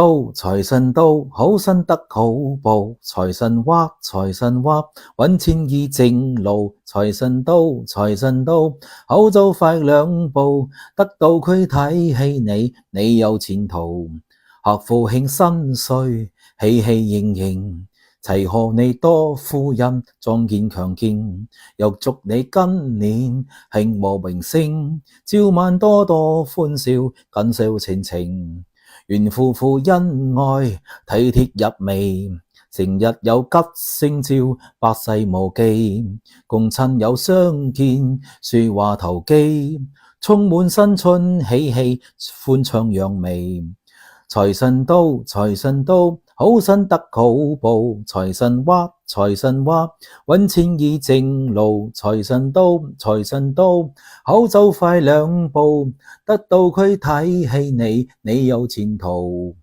財神到，好心得好報。財神話，財神話，搵錢易正路。財神到，財神到，好走快兩步。得到佢睇起你，你有前途。學富慶新歲，喜喜盈盈。齊賀你多夫人，壯健強健。又祝你今年興和榮升，朝晚多多歡笑，緊笑情情。願夫婦恩愛，體貼入微，成日有吉星照，百世無忌。共親友相見，說話投機，充滿新春喜氣，歡暢揚眉。財神到，財神到，好心得好報。財神話，財神話，搵錢易正路。財神到，財神到，好走快兩步。得到佢睇起你，你有前途。